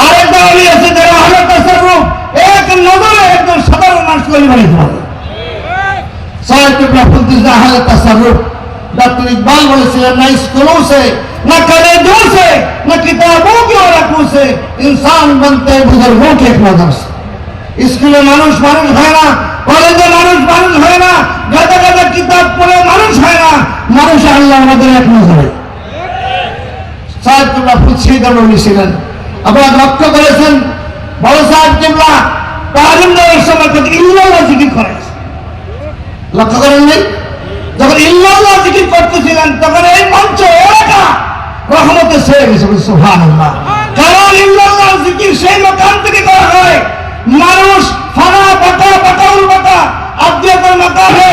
আরেক দলই আছে যারা আহলে তাসাররুফ এক নজরে একজন সাধারণ মানুষকে বানাইতে পারে। সাহেব কিবলা বলতেছে আহলে তাসাররুফ डॉक्टर इकबाल बोलेছিলেন ना स्कूलों से ना कॉलेजों से ना किताबों के औरतों से इंसान बनते हैं बुजुर्गों के एक नजर से। स्कूले মানুষ মানুষ হয় না, কলেজে মানুষ মানুষ হয় না, গাদা গাদা কিতাব পড়ে মানুষ হয় না, মানুষ আল্লাহ আমাদের এক নজরে। সাহেব কিবলা ফুৎসি দরুনি ছিলেন। আপনারা লক্ষ্য করেছেন বড় সাহেব কিবলা তালিম দেওয়ার সময় কিন্তু ইল্লাল্লাহ জিকির করে। লক্ষ্য করেন নাই? যখন ইল্লাল্লাহ জিকির করতেছিলেন তখন এই মঞ্চ এলাকা রহমতে ছেয়ে গেছে। সুবহানাল্লাহ। কারণ ইল্লাল্লাহ জিকির সেই মাকাম থেকে করা হয় মানুষ ফানা বাটা বাটাউল বাটা আব্দিয়াতুল মাকাহে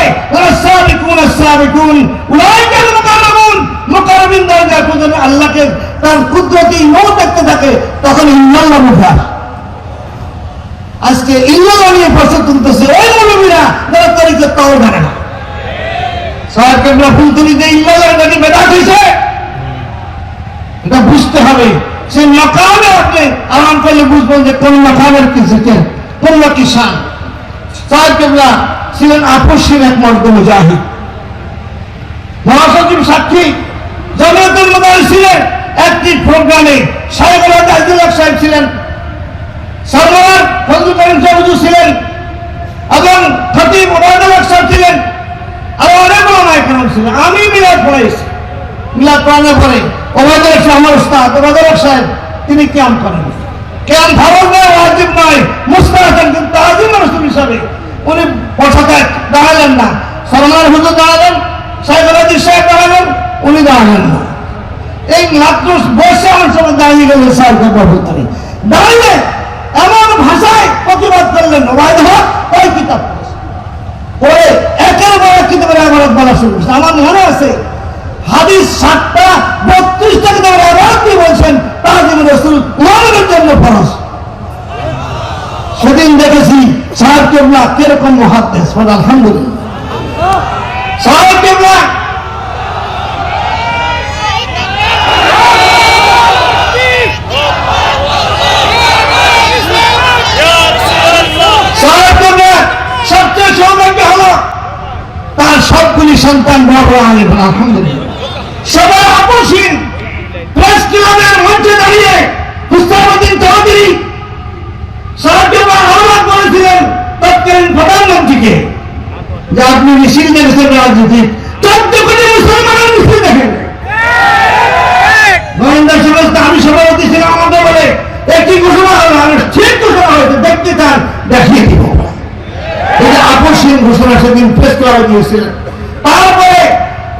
সাবিকুন সাবিকুন উলাইকাল মুকাররামুন মুকাররামিন দরজা পর্যন্ত আল্লাহকে তার কুদরতি নূর দেখতে থাকে তখন ইল্লাল্লাহ মুখা। আজকে ইল্লাল্লাহ নিয়ে প্রশ্ন তুলতেছে ওই মুমিনা যারা তরিকত তাও জানে না। সাহেব কিবলা ফুলতুলিতে ইল্লাল্লাহ নাকি বেদাত হয়েছে এটা বুঝতে হবে। সেই মাকামে আপনি আরাম করলে বুঝবেন যে কোন মাকামের কি জিকির, কোন কি শান। সাহেব কিবলা ছিলেন আপসীর এক মর্দ মুজাহিদ, মহাসচিব সাক্ষী, জামিয়াতুল মাদারিস ছিলেন। একটি প্রোগ্রামে শাইখুল আব্দুল হক সাহেব ছিলেন, সরদার ফজলুল করিম সাহেব ছিলেন এবং খতিব ওবায়দুল হক সাহেব ছিলেন। আর অনেক ওলামায়ে কেরাম ছিলেন। আমি মিলাদ পড়াইছি, মিলাদ পড়ানোর পরে ওবায়দুল হক সাহেব আমার উস্তাদ ওবায়দুল হক সাহেব তিনি কিয়াম করেন। কিয়াম ফরজ নয়, ওয়াজিব নয়, মুস্তাহাব, কিন্তু তাজিম রাসূল হিসাবে উনি বসাতে দাঁড়ালেন না। সরদার হুজুর দাঁড়ালেন, শাইখুল হাদিস সাহেব দাঁড়ালেন, উনি দাঁড়ালেন না। এই মাত্র বসে আমার সময় দাঁড়িয়ে গেলেন সাহেব কিবলা দাঁড়িয়ে এমন ভাষায় প্রতিবাদ করলেন ওবায়দুল হক ওই কিতাব পড়ে একের পর এক কিতাবের ইবারত বলা শুরু করছে। আমার মনে আছে হাদিস 7টা 32টা কিতাবের ইবারত দিয়ে বলছেন তাজিম রাসূল মুহাম্মদের জন্য ফরজ। সেদিন দেখেছি সাহেব কিবলা কিরকম মুহাদ্দিস। আলহামদুলিল্লাহ। সাহেব কিবলা সবচেয়ে সৌভাগ্য হলো তার সবগুলি সন্তান বড় আলেম। আলহামদুলিল্লাহ। সবাই আপসহীন প্রেস ক্লাবের মঞ্চে দাঁড়িয়ে মুস্তাফাউদ্দিন চৌধুরী সাহেব কিবলা আহ্বান করেছিলেন তৎকালীন প্রধানমন্ত্রীকে যে আপনি মিছিল দেখেছেন রাজনীতি 14 কোটি মুসলমানের মিছিল দেখেন। গোয়েন্দা সংস্থা আমি সভাপতি ছিলাম, আমাদের বলে একটি ঘোষণা হলো, ঠিক ঘোষণা হয়েছে, দেখতে চান দেখিয়ে দিব। এটা আপসহীন ঘোষণা সেদিন প্রেস ক্লাবে দিয়েছিলেন। তারপরে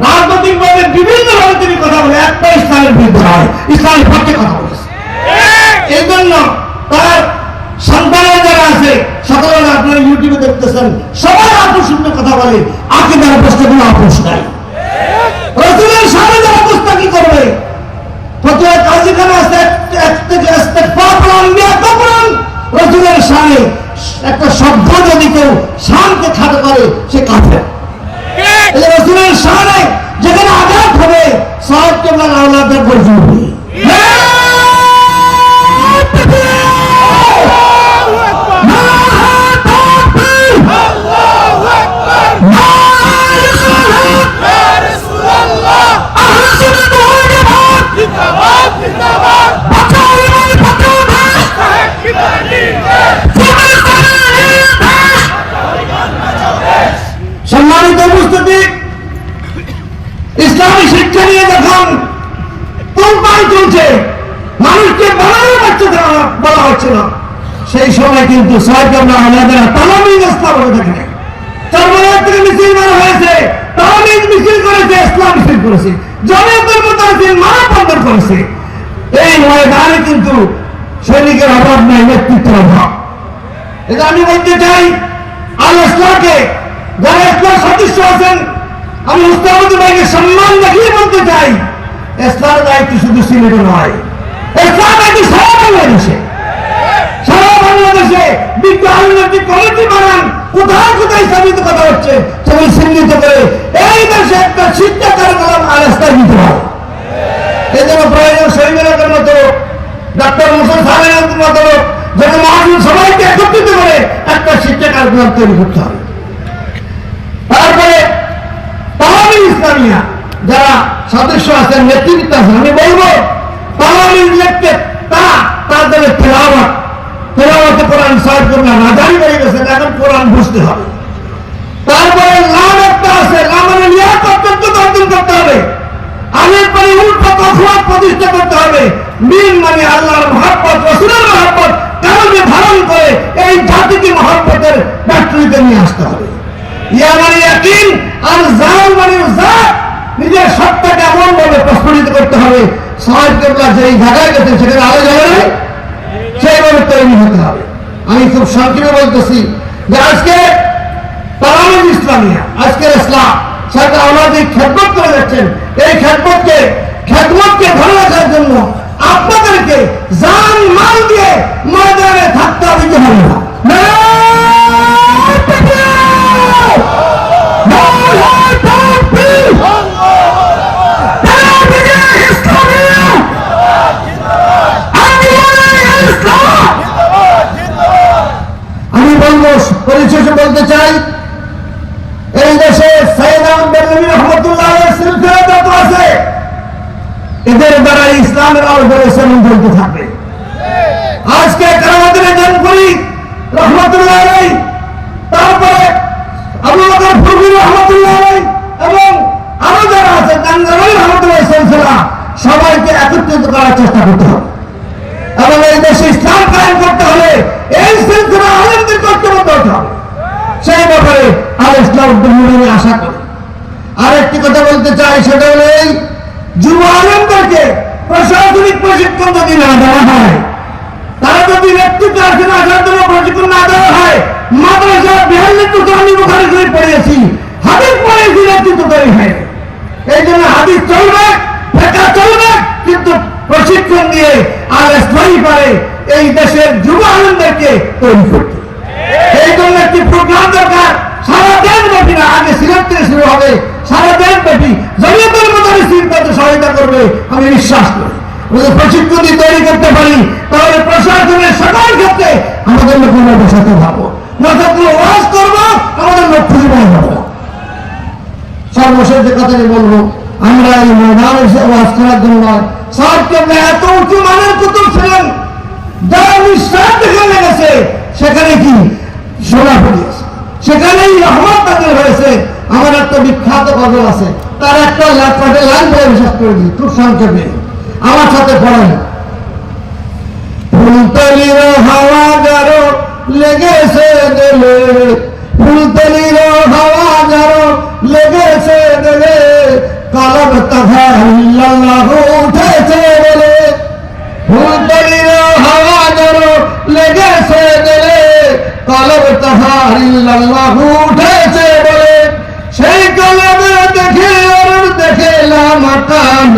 রাজনৈতিকভাবে বিভিন্নভাবে তিনি কথা বলে একটা ইসলামের বিরুদ্ধে হয়, ইসলামের পক্ষে কথা বলেছে। এই জন্য তার সন্তানের যারা আছে সকলে আপনারা ইউটিউবে দেখতেছেন সবাই আপসহীন কথা বলে, আকীদার প্রশ্নে কোনো আপোষ নাই। রাসূলের সামনে যারা মুস্তাকি করবে প্রত্যেক কাজীখানা আছে ইস্তেগফার করুন। রাসূলের সামনে একটা শব্দ যদি কেউ শানকে খাটো করে সে কাফের। রাসূলের সামনে যেখানে আঘাত হবে সাহেব কিবলার আওলাদের বর্জন হবে। সম্মানিত উপস্থিতি, ইসলামী শিক্ষা নিয়ে যখন তোলপাড় চলছে, মানুষকে বানানো বলা হচ্ছে না, সেই সময় কিন্তু সাহেব কিবলা আমাদের তালামিজ স্থাপনে দেখেন। চরমনায় থেকে মিছিল করা হয়েছে, তালামিজ মিছিল করেছে, ইসলাম মিছিল করেছে, জামিয়াতুল মুতাহিদিন মানববন্ধন করেছে। এই ময়দানে কিন্তু সৈনিকের অভাব নাই, নেতৃত্বের অভাব। এটা আমি বলতে চাই আল ইসলামকে যারা ইসলাম সদস্য আছেন, আমি মুস্তাফাউদ্দিন ভাইকে সম্মান দেখিয়ে বলতে চাই ইসলামের দায়িত্ব শুধু সিলেটে নয়, ইসলাম দায়িত্ব সারা বাংলাদেশে। সারা বাংলাদেশে বিজ্ঞানভিত্তিক কমিটি বানান, কোথায় কোথায় ইসলামিত কথা হচ্ছে সেগুলি চিহ্নিত করে এই দেশে একটা শিক্ষা কার্যক্রম আর রাস্তায় দিতে হয়। এই জন্য প্রয়োজন শহীদের মতো ডক্টর মুসলিম সাহেব মহাজন সবাইকে একত্রিত করে একটা শিক্ষা কার্যক্রম তৈরি করতে হবে। তারপরে তাহমিল ইসলামিয়া যারা সদস্য আছেন, নেতৃত্ব আছেন, আমি বলবো তাহমিল তাদের তেলাওয়াতে কোরআন সাহেব করলে না জানি হয়ে গেছে, এখন কোরআন বুঝতে হবে। তারপরে লাম একটা আছে, লামের লিয়াকত অর্জন করতে হবে। আলের পরে উল্ফত আখলাক প্রতিষ্ঠা করতে হবে। মিন মানে আল্লাহর মহব্বত, রাসূলের মহব্বত কালবে ধারণ করে এই জাতিকে মহব্বতের ব্যাটারিতে নিয়ে আসতে হবে। ইয়া মানে ইয়াকিন, আর জাল মানে জাত, নিজের সত্তাকে এমন ভাবে প্রস্ফুটিত করতে হবে সাহেব কেবলা যেই জায়গায় গেছে সেখানে আলো জ্বলে নাই, সেইভাবে তৈরি হতে হবে। আমি খুব সংক্ষেপে বলতেছি যে আজকে তাহমিল ইসলামিয়া, আজকের ইসলাম সেটা আমাদের খেদমত করে যাচ্ছেন। এই খেদমতকে ধরে রাখার জন্য আপনাদেরকে জান মাল দিয়ে ময়দানে থাকতে হবে, কি হবে না? আমি বলবো, পরিশেষে বলতে চাই, এই দেশে সাইয়েদ আহমদ বেরলভী রহমতুল্লাহ আলাইহির সিলসিলা যত আছে, এদের দ্বারা ইসলামের অর্গানাইজেশন চলতে থাকবে। আজকে কারামাতের জানপুরি রহমতুল্লাহ আলাইহি, তারপরে আবু বকর ফুরফুরি রহমতুল্লাহ আলাইহি এবং আরো যারা আছে জানজামালি রহমতুল্লাহ সিলসিলা, সবাইকে একত্রিত করার চেষ্টা করতে হবে এবং এই দেশে ইসলাম কায়েম করতে হলে এই সিলসিলা আলেমদের ঐক্যবদ্ধ হতে হবে। সেই ব্যাপারে আল ইসলাম উদ্যোগী আশা করি। আরেকটি কথা বলতে চাই, সেটা হলো এই যুব আলেমদেরকে প্রশাসনিক প্রশিক্ষণ যদি না দেওয়া হয়, তারা যদি নেতৃত্ব আসনে আসার জন্য প্রশিক্ষণ না দেওয়া হয়, মাদ্রাসা 42 আমি বুখারী শরীফ পড়িয়েছি, হাদিস পড়িয়েছি, নেতৃত্ব তৈরি হয়। এই জন্য হাদিস চলবে, ফিকহ চলবে, কিন্তু প্রশিক্ষণ দিয়ে আল ইসলামী পারে এই দেশের যুব আলেমদেরকে তৈরি করতে। এই জন্য একটি প্রোগ্রাম দরকার, সারা দেশ ব্যাপী না, আগে সিলেট থেকে শুরু হবে, সারা দেশ ব্যাপী জমিয়তুল মুদারিসিন তাদের সহায়তা করবে আমি বিশ্বাস করি। প্রশিক্ষণ দিয়ে তৈরি করতে পারি, তাহলে প্রশাসনের সকল ক্ষেত্রে আমাদের লোকের বসাতে পারবো, নতুন ওয়াজ করবো, আমাদের লোক খুঁজে পাওয়া যাবে। সর্বশেষ যে কথাটি বলবো, আমরা এই ময়দানে ওয়াজ করার জন্য সাহেবকে এত উঁচু মানের কুতুব ছিলেন, যারা নিঃশ্বাস দেখে লেগেছে, সেখানে কি সোনা পড়িয়েছে, সেখানেই রহমত তাদের হয়েছে। আমার একটা বিখ্যাত গজল আছে, তার একটা লাইন বলে বিশ্বাস করে দিই খুব সংক্ষেপে, আমার সাথে পড়েন। ফুলতলির হাওয়া যারো লেগেছে দিলে, ফুলতলির হাওয়া যারো লেগেছে দিলে, কলব তাহাল্লাহ উঠেছে বলে। ফুলতলির হাওয়া যারো লেগেছে দিলে, কলব তাহাল্লাহ উঠেছে বলে। সেই কলবে দেখে আর দেখলাম কান,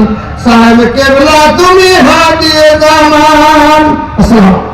সাহেব কেবলা তুমি হাদিয়ে জামান। আসসালাম।